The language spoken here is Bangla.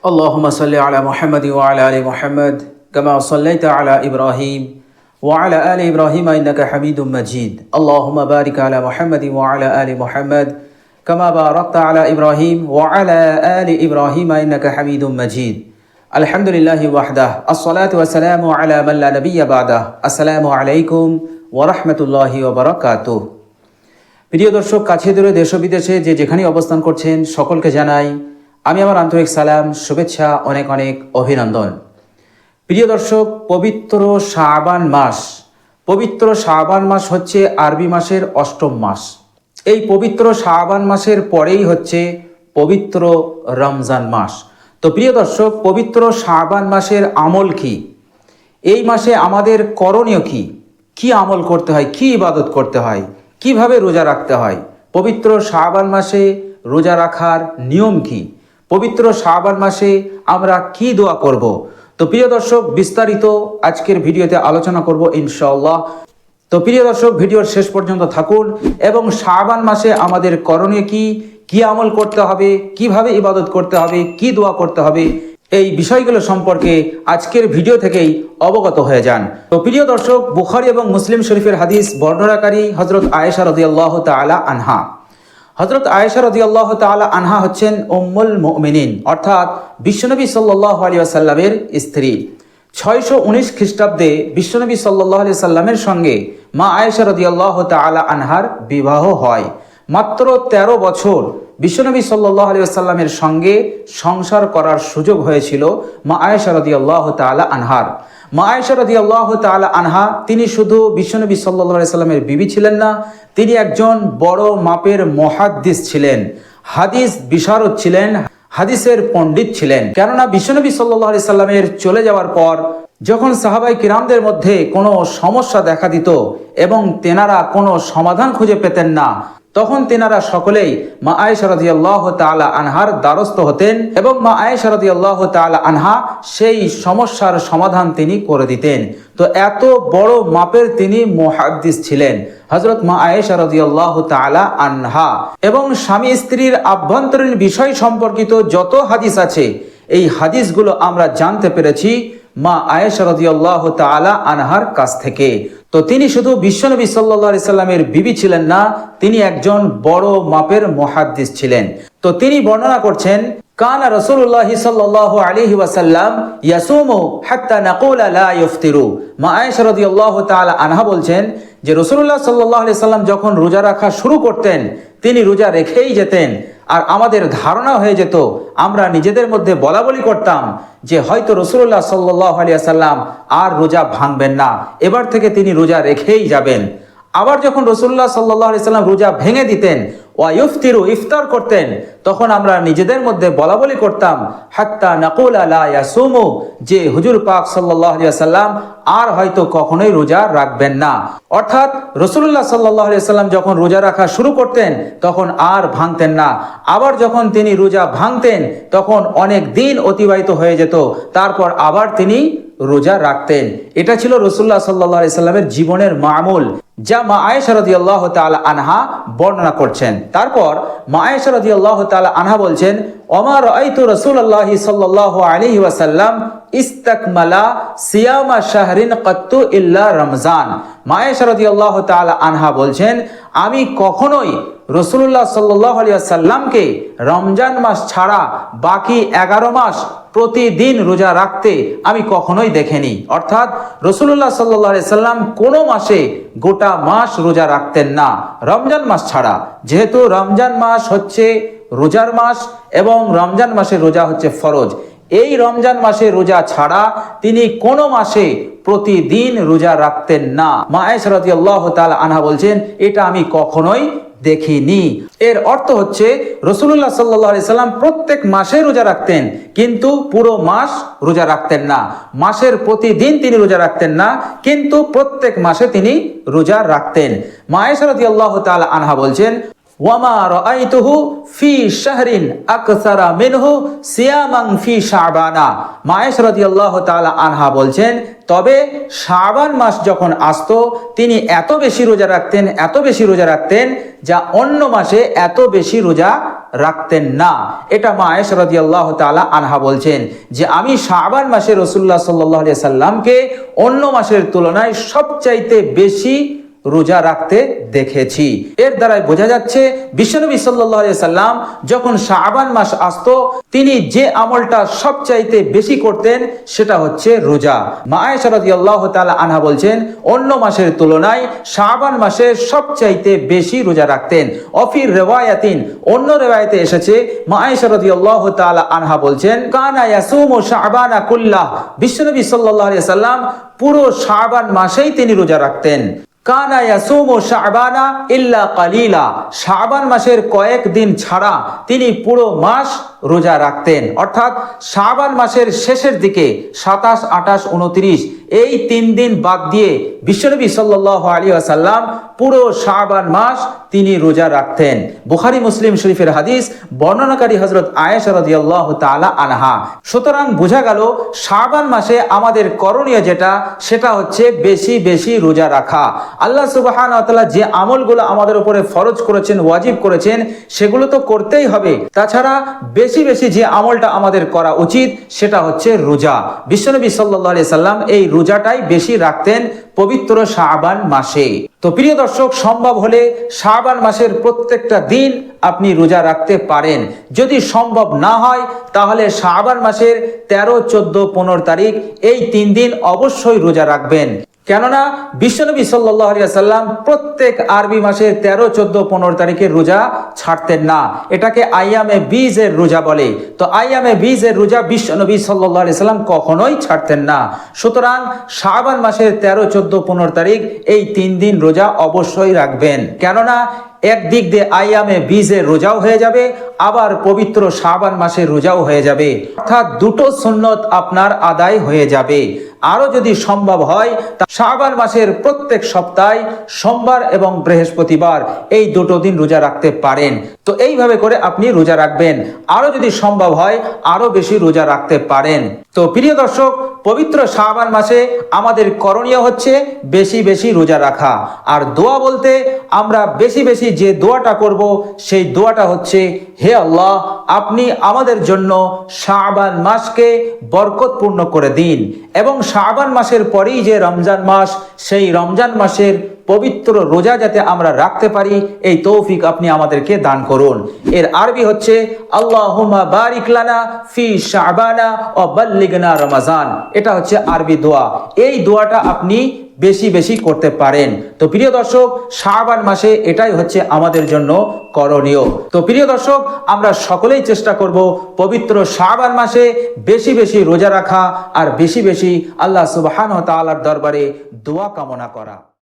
اللهم صل على محمد وعلى آل محمد كما صليت على إبراهيم وعلى آل إبراهيم إنك حميد مجيد اللهم بارك على محمد وعلى آل محمد كما باركت على إبراهيم وعلى آل إبراهيم إنك حميد مجيد الحمد لله وحده الصلاة والسلام على من لا نبي بعده السلام عليكم ورحمة الله وبركاته প্রিয় দর্শক, কাছে দূরে দেশ ও বিদেশে যে যেখানে অবস্থান করছেন সকলকে জানাই আমি আমার আন্তরিক সালাম, শুভেচ্ছা, অনেক অনেক অভিনন্দন। প্রিয় দর্শক, পবিত্র শাবান মাস হচ্ছে আরবি মাসের অষ্টম মাস। এই পবিত্র শাবান মাসের পরেই হচ্ছে পবিত্র রমজান মাস। তো প্রিয় দর্শক, পবিত্র শাবান মাসের আমল কি? এই মাসে আমাদের করণীয় কি? কি আমল করতে হয়, কি ইবাদত করতে হয়, কিভাবে রোজা রাখতে হয়? পবিত্র শাবান মাসে রোজা রাখার নিয়ম কি? পবিত্র শাবান মাসে আমরা কি দোয়া করব? তো প্রিয় দর্শক, বিস্তারিত আজকের ভিডিওতে আলোচনা করব ইনশাআল্লাহ। তো প্রিয় দর্শক, ভিডিওর শেষ পর্যন্ত থাকুন এবং শাবান মাসে আমাদের করণীয় কি, কি আমল করতে হবে, কিভাবে ইবাদত করতে হবে, কি দোয়া করতে হবে, এই বিষয়গুলো সম্পর্কে আজকের ভিডিও থেকেই অবগত হয়ে যান। তো প্রিয় দর্শক, বুখারী এবং মুসলিম শরীফের হাদিস বর্ণনাকারী হযরত আয়েশা রাদিয়াল্লাহু তাআলা আনহা। হযরত আয়েশা রাদিয়াল্লাহু তাআলা আনহা হচ্ছেন উম্মুল মুমিনিন, অর্থাৎ বিশ্বনবী সাল্লাল্লাহু আলাইহি ওয়াসাল্লামের স্ত্রী। 619 খ্রিস্টাব্দে বিশ্বনবী সাল্লাল্লাহু আলাইহি ওয়াসাল্লামের সঙ্গে মা আয়েশা রাদিয়াল্লাহু তাআলা আনহার বিবাহ হয়। মাত্র 13 বছর বিশ্বনবী সাল্লাল্লাহু আলাইহি ওয়াসাল্লামের সঙ্গে সংসার করার সুযোগ হয়েছিল মা আয়েশা রাদিয়াল্লাহু তাআলা আনহার। মা আয়েশা রাদিয়াল্লাহু তাআলা আনহা তিনি শুধু বিশ্বনবী সাল্লাল্লাহু আলাইহি ওয়াসাল্লামের বিবি ছিলেন না, তিনি একজন বড় মাপের মুহাদ্দিস ছিলেন, হাদিস বিশারদ ছিলেন, হাদিসের পণ্ডিত ছিলেন। কেননা বিশ্বনবী সাল্লাল্লাহু আলাইহি ওয়াসাল্লামের চলে যাওয়ার পর যখন সাহাবায়ে কিরামদের মধ্যে কোনো সমস্যা দেখা দিত এবং তেনারা কোনো সমাধান খুঁজে পেতেন না, তখন তেনারা সকলেই মা আয়েশা রাদিয়াল্লাহু তাআলা আনহার দ্বারস্থ হতেন এবং মা আয়েশা রাদিয়াল্লাহু তাআলা আনহা সেই সমস্যার সমাধান তিনি করে দিতেন। তো এত বড় মাপের তিনি মুহাদ্দিস ছিলেন হযরত মা আয়েশা রাদিয়াল্লাহু তাআলা আনহা। এবং স্বামী স্ত্রীর আভ্যন্তরীণ বিষয় সম্পর্কিত যত হাদিস আছে, এই হাদিসগুলো আমরা জানতে পেরেছি মা আয়েশা রাদিয়াল্লাহু তাআলা আনহার কাছ থেকে। তো তিনি শুধু বিশ্বনবী সাল্লাল্লাহু আলাইহি সাল্লামের বিবি ছিলেন না, তিনি একজন বড় মাপের মুহাদ্দিস ছিলেন। তো তিনি বর্ণনা করছেন, কানা রাসূলুল্লাহ সাল্লাল্লাহু আলাইহি ওয়াসাল্লাম ইয়াসুমু হাত্তা নাকুলা লা ইফতিরু। মা আয়েশা রাদিয়াল্লাহু তাআলা আনহা বলছেন যে রাসূলুল্লাহ সাল্লাল্লাহু আলাইহি সাল্লাম যখন রোজা রাখা শুরু করতেন, তিনি রোজা রেখেই যেতেন। আর আমাদের ধারণা হয়ে যেত, আমরা নিজেদের মধ্যে বলাবলি করতাম যে হয়তো রাসূলুল্লাহ সাল্লাল্লাহু আলাইহি ওয়াসাল্লাম আর রোজা ভাঙবেন না, এবার থেকে তিনি রোজা রেখেই যাবেন। আবার যখন রাসূলুল্লাহ সাল্লাল্লাহু আলাইহি ওয়াসাল্লাম রোজা ভেঙে দিতেন, ওয়া ইফতিরু, ইফতার করতেন, তখন আমরা নিজেদের মধ্যে বলাবলি করতাম হাত্তা নাকুলা লা ইয়াসুমু, যে হুজুর পাক সাল্লাল্লাহু আলাইহি ওয়াসাল্লাম আর হয়তো কখনোই রোজা রাখবেন না। অর্থাৎ রাসূলুল্লাহ সাল্লাল্লাহু আলাইহি ওয়াসাল্লাম যখন রোজা রাখা শুরু করতেন তখন আর ভাঙতেন না। আবার যখন তিনি রোজা ভাঙতেন তখন অনেক দিন অতিবাহিত হয়ে যেত, তারপর আবার তিনি রোজা রাখতেন। এটা ছিল রাসূলুল্লাহ সাল্লাল্লাহু আলাইহি সাল্লামের জীবনের মামুল, যা মা আয়েশা রাদিয়াল্লাহু তাআলা আনহা বর্ণনা করছেন। তারপর মা আয়েশা রাদিয়াল্লাহু তাআলা আনহা বলছেন, ওমা রাআইতু রাসূলুল্লাহ সাল্লাল্লাহু আলাইহি ওয়াসাল্লাম ইস্তাকমালা সিয়ামা শাহরিন কাত্তু ইল্লা রমজান। মা আয়েশা রাদিয়াল্লাহু তাআলা আনহা বলছেন, আমি কখনোই রাসূলুল্লাহ সাল্লাল্লাহু আলাইহি ওয়াসাল্লামকে রমজান মাস ছাড়া বাকি 11 মাস প্রতিদিন রোজা রাখতে আমি কখনোই দেখিনি। অর্থাৎ রাসূলুল্লাহ সাল্লাল্লাহু আলাইহি ওয়াসাল্লাম কোনো মাসে গোটা মাস রোজা রাখতেন না, রমজান মাস ছাড়া। যেহেতু রমজান মাস হচ্ছে রোজার মাস এবং রমজান মাসে রোজা হচ্ছে ফরজ, এই রমজান মাসে রোজা ছাড়া তিনি কোনো মাসে প্রতিদিন রোজা রাখতেন না। মা আয়েশা রাদিয়াল্লাহু তাআলা আনহা বলছেন, এটা আমি কখনোই দেখিনি। এর অর্থ হচ্ছে রাসূলুল্লাহ সাল্লাল্লাহু আলাইহি সাল্লাম প্রত্যেক মাসে রোজা রাখতেন, কিন্তু পুরো মাস রোজা রাখতেন না। মাসের প্রতিদিন তিনি রোজা রাখতেন না, কিন্তু প্রত্যেক মাসে তিনি রোজা রাখতেন। মা আয়েশা রাদিয়াল্লাহু তাআলা আনহা বলছেন, ওয়ামা রাআইতুহু ফি শাহরিন আকসারা মিনহু সিয়ামান ফি শাবানা। মা আয়েশা রাদিয়াল্লাহু তাআলা আনহা বলছেন, তবে শাবান মাস যখন আসতো তিনি এত বেশি রোজা রাখতেন, এত বেশি রোজা রাখতেন, যা অন্য মাসে এত বেশি রোজা রাখতেন না। এটা মা আয়েশা রাদিয়াল্লাহু তাআলা আনহা বলছেন যে আমি শাবান মাসে রাসূলুল্লাহ সাল্লাল্লাহু আলাইহি সাল্লামকে অন্য মাসের তুলনায় সবচাইতে বেশি রোজা রাখতে দেখেছি। এর দ্বারাই বোঝা যাচ্ছে বিশ্বনবী সাল্লাল্লাহু আলাইহি সাল্লাম যখন শাবান মাস আসতো তিনি যে আমলটা সবচাইতে বেশি করতেন সেটা হচ্ছে রোজা। মা আয়েশা রাদিয়াল্লাহু তাআলা আনহা বলছেন অন্য মাসের তুলনায় শাবান মাসে সবচাইতে বেশি রোজা রাখতেন। অফির রিওয়ায়াতিন, অন্য রিওয়ায়াতে এসেছে মা আয়েশা রাদিয়াল্লাহু তাআলা আনহা বলছেন কানা ইয়াসুমু শাবানা কুল্লাহ, বিশ্বনবী সাল্লাল্লাহু আলাইহি সাল্লাম পুরো শাবান মাসেই তিনি রোজা রাখতেন। কানা ইয়াসুমু শাবানা ইল্লা কালিলা, শাবান মাসের কয়েকদিন ছাড়া তিনি পুরো মাস রোজা রাখতেন। অর্থাৎ শাবান মাসের শেষের দিকে 27, 28, 29 এই 3 দিন বাদ দিয়ে বিশ্বনবী সাল্লাল্লাহু আলাইহি ওয়াসাল্লাম পুরো শাবান মাস তিনি রোজা রাখতেন। বুখারী মুসলিম শরীফের হাদিস, বর্ণনাকারী হযরত আয়েশা রাদিয়াল্লাহু তাআলা আনহা। সুতরাং বোঝা গেল শাবান মাসে আমাদের করণীয় যেটা সেটা হচ্ছে বেশি বেশি রোজা রাখা। আল্লাহ সুবহানাহু ওয়া তাআলা যে আমলগুলো আমাদের উপরে ফরজ করেছেন, ওয়াজিব করেছেন, সেগুলো তো করতেই হবে। তাছাড়া বেশি বেশি যে আমলটা আমাদের করা উচিত সেটা হচ্ছে রোজা। বিশ্বনবী সাল্লাল্লাহু আলাইহি সাল্লাম এই রোজাটাই বেশি রাখতেন পবিত্র শাবান মাসে। তো প্রিয় দর্শক, সম্ভব হলে শাবান মাসের প্রত্যেকটা দিন আপনি রোজা রাখতে পারেন। যদি সম্ভব না হয় তাহলে শাবান মাসের 13, 14, 15 তারিখ এই 3 দিন অবশ্যই রোজা রাখবেন। কেননা বিশ্বনবী সাল্লাল্লাহু আলাইহি ওয়াসাল্লাম প্রত্যেক আরবি মাসের 13, 14, 15 তারিখের রোজা ছাড়তেন না। এটাকে আইয়ামে বীজের রোজা বলে। তো আইয়ামে বীজের রোজা বিশ্বনবী সাল্লাল্লাহু আলাইহি ওয়াসাল্লাম কখনোই ছাড়তেন না। সুতরাং শাবান মাসের 13, 14, 15 তারিখ এই 3 দিন রোজা অবশ্যই রাখবেন। কেননা একদিক দিয়ে আইয়ামে বীজের রোজাও হয়ে যাবে, আবার পবিত্র শাবান মাসের রোজাও হয়ে যাবে। অর্থাৎ দুটো সুন্নত আপনার আদায় হয়ে যাবে। আরো যদি সম্ভব হয় তা শাবান মাসের প্রত্যেক সপ্তাহে সোমবার এবং বৃহস্পতিবার এই দুটো দিন রোজা রাখতে পারেন। তো এইভাবে করে আপনি রোজা রাখবেন। আরো যদি সম্ভব হয় আরো বেশি রোজা রাখতে পারেন। তো প্রিয় দর্শক, পবিত্র শাবান মাসে আমাদের করণীয় হচ্ছে বেশি বেশি রোজা রাখা। আর দোয়া বলতে আমরা বেশি বেশি যে দোয়াটা করব সেই দোয়াটা হচ্ছে, হে আল্লাহ, আপনি আমাদের জন্য শাবান মাসকে বরকতপূর্ণ করে দিন এবং শাবান মাসের পরেই যে রমজান মাস, সেই রমজান মাসের পবিত্র রোজা যাতে আমরা রাখতে পারি এই তৌফিক আপনি আমাদেরকে দান করুন। এর আরবি হচ্ছে আল্লাহুম্মা বারিক লানা ফি শাবানা ওয়া বাল্লিগনা রমাজান। এটা হচ্ছে আরবি দোয়া। এই দোয়াটা আপনি বেশি বেশি করতে পারেন। তো প্রিয় দর্শক, শাবান মাসে এটাই হচ্ছে আমাদের জন্য করণীয়। তো প্রিয় দর্শক, আমরা সকলেই চেষ্টা করব পবিত্র শাবান মাসে বেশি বেশি রোজা রাখা আর বেশি বেশি আল্লাহ সুবহানাহু ওয়া তাআলার দরবারে দোয়া কামনা করা।